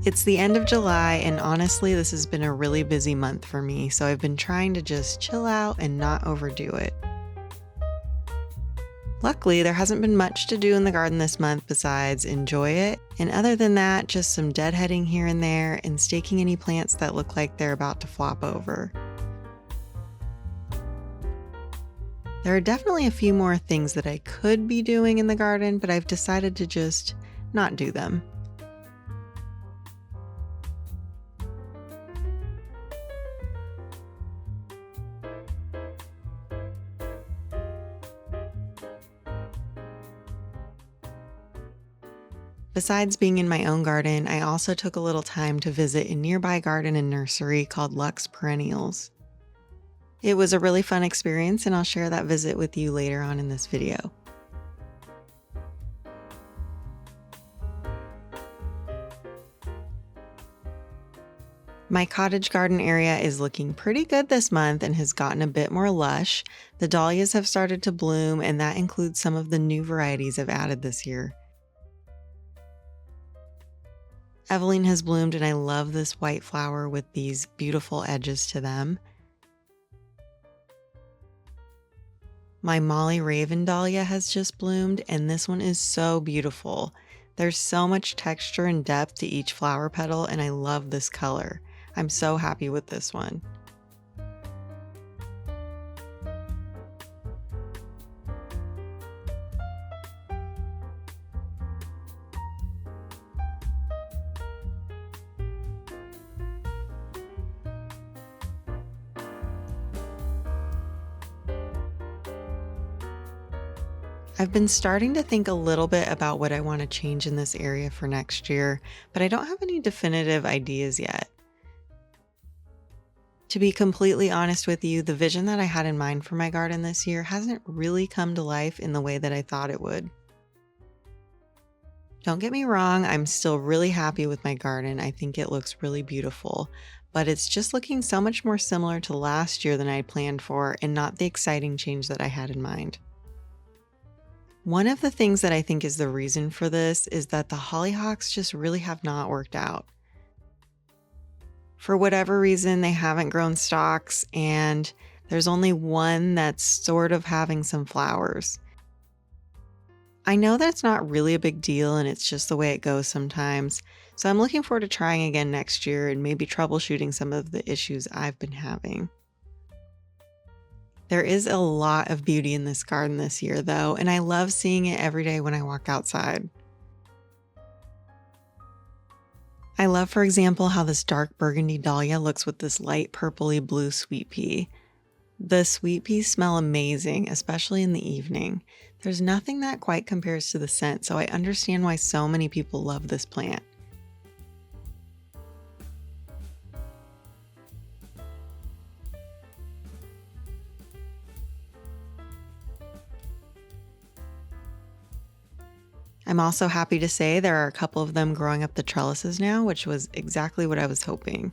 It's the end of July, and honestly, this has been a really busy month for me, so I've been trying to just chill out and not overdo it. Luckily, there hasn't been much to do in the garden this month besides enjoy it, and other than that, just some deadheading here and there and staking any plants that look like they're about to flop over. There are definitely a few more things that I could be doing in the garden, but I've decided to just not do them. Besides being in my own garden, I also took a little time to visit a nearby garden and nursery called Lux Perennials. It was a really fun experience, and I'll share that visit with you later on in this video. My cottage garden area is looking pretty good this month and has gotten a bit more lush. The dahlias have started to bloom, and that includes some of the new varieties I've added this year. Eveline has bloomed, and I love this white flower with these beautiful edges to them. My Molly Raven dahlia has just bloomed, and this one is so beautiful. There's so much texture and depth to each flower petal, and I love this color. I'm so happy with this one. I've been starting to think a little bit about what I want to change in this area for next year, but I don't have any definitive ideas yet. To be completely honest with you, the vision that I had in mind for my garden this year hasn't really come to life in the way that I thought it would. Don't get me wrong, I'm still really happy with my garden. I think it looks really beautiful, but it's just looking so much more similar to last year than I planned for and not the exciting change that I had in mind. One of the things that I think is the reason for this is that the hollyhocks just really have not worked out. For whatever reason, they haven't grown stalks, and there's only one that's sort of having some flowers. I know that's not really a big deal, and it's just the way it goes sometimes, so I'm looking forward to trying again next year and maybe troubleshooting some of the issues I've been having. There is a lot of beauty in this garden this year, though, and I love seeing it every day when I walk outside. I love, for example, how this dark burgundy dahlia looks with this light purpley blue sweet pea. The sweet peas smell amazing, especially in the evening. There's nothing that quite compares to the scent, so I understand why so many people love this plant. I'm also happy to say there are a couple of them growing up the trellises now, which was exactly what I was hoping.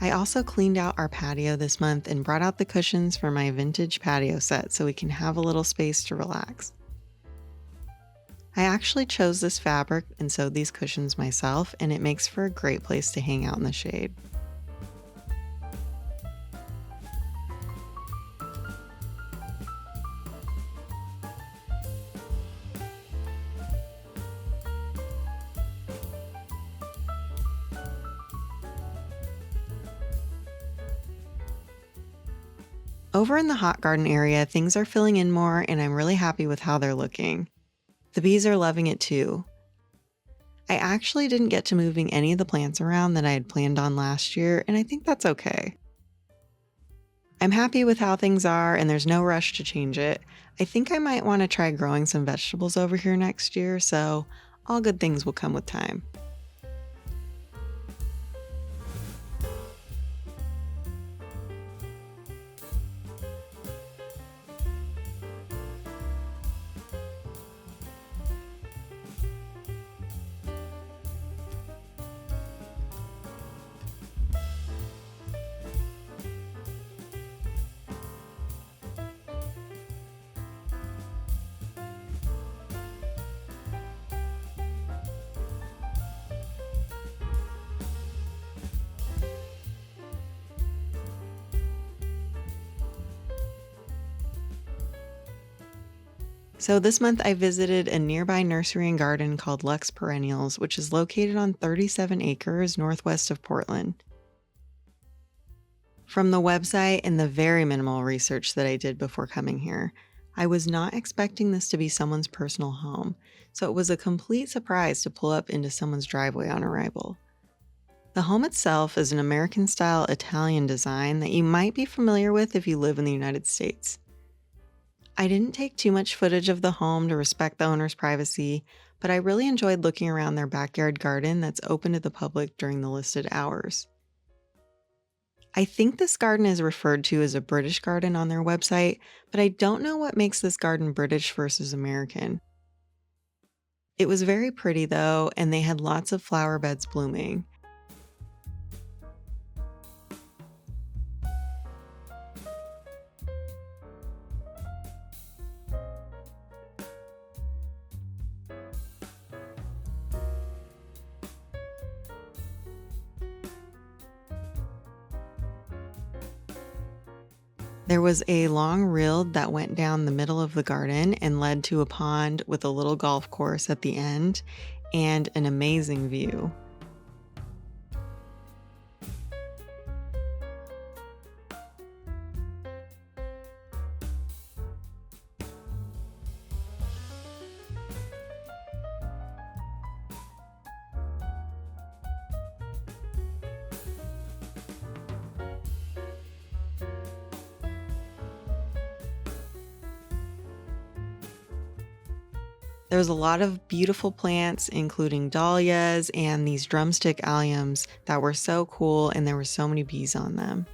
I also cleaned out our patio this month and brought out the cushions for my vintage patio set so we can have a little space to relax. I actually chose this fabric and sewed these cushions myself, and it makes for a great place to hang out in the shade. Over in the hot garden area, things are filling in more, and I'm really happy with how they're looking. The bees are loving it too. I actually didn't get to moving any of the plants around that I had planned on last year, and I think that's okay. I'm happy with how things are, and there's no rush to change it. I think I might want to try growing some vegetables over here next year, so all good things will come with time. So this month I visited a nearby nursery and garden called Lux Perennials, which is located on 37 acres northwest of Portland. From the website and the very minimal research that I did before coming here, I was not expecting this to be someone's personal home, so it was a complete surprise to pull up into someone's driveway on arrival. The home itself is an American-style Italian design that you might be familiar with if you live in the United States. I didn't take too much footage of the home to respect the owner's privacy, but I really enjoyed looking around their backyard garden that's open to the public during the listed hours. I think this garden is referred to as a British garden on their website, but I don't know what makes this garden British versus American. It was very pretty though, and they had lots of flower beds blooming. There was a long reel that went down the middle of the garden and led to a pond with a little golf course at the end and an amazing view. There was a lot of beautiful plants, including dahlias and these drumstick alliums that were so cool, and there were so many bees on them.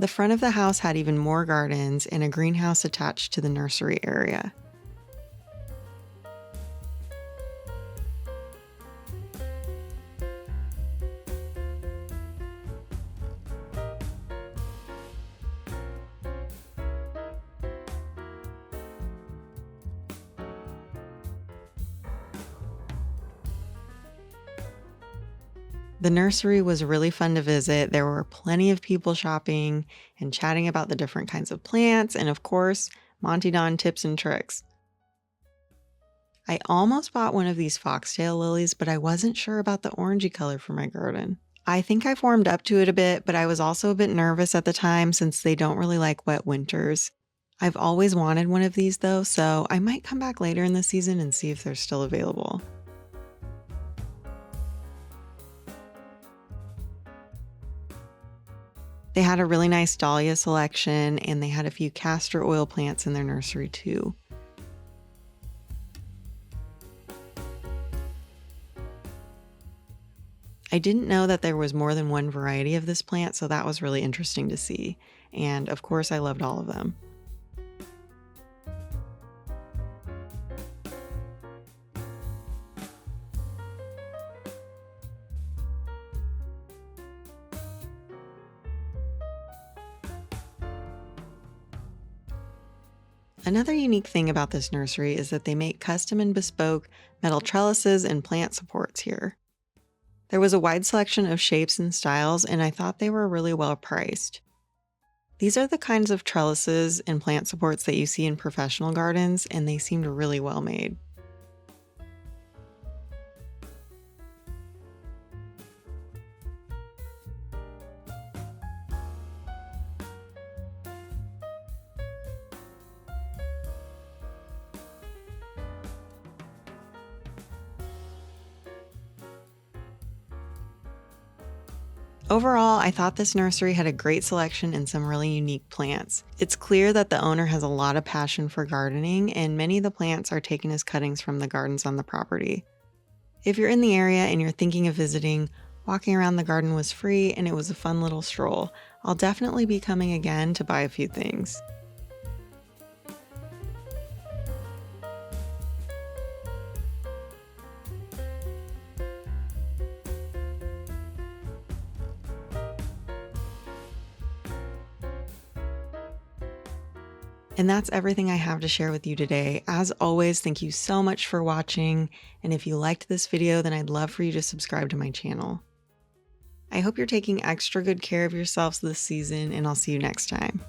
The front of the house had even more gardens and a greenhouse attached to the nursery area. The nursery was really fun to visit. There were plenty of people shopping and chatting about the different kinds of plants, and of course, Monty Don tips and tricks. I almost bought one of these foxtail lilies, but I wasn't sure about the orangey color for my garden. I think I've warmed up to it a bit, but I was also a bit nervous at the time since they don't really like wet winters. I've always wanted one of these though, so I might come back later in the season and see if they're still available. They had a really nice dahlia selection, and they had a few castor oil plants in their nursery too. I didn't know that there was more than one variety of this plant, so that was really interesting to see. And of course, I loved all of them. Another unique thing about this nursery is that they make custom and bespoke metal trellises and plant supports here. There was a wide selection of shapes and styles, and I thought they were really well priced. These are the kinds of trellises and plant supports that you see in professional gardens, and they seemed really well made. Overall, I thought this nursery had a great selection and some really unique plants. It's clear that the owner has a lot of passion for gardening, and many of the plants are taken as cuttings from the gardens on the property. If you're in the area and you're thinking of visiting, walking around the garden was free and it was a fun little stroll. I'll definitely be coming again to buy a few things. And that's everything I have to share with you today. As always, thank you so much for watching. And if you liked this video, then I'd love for you to subscribe to my channel. I hope you're taking extra good care of yourselves this season, and I'll see you next time.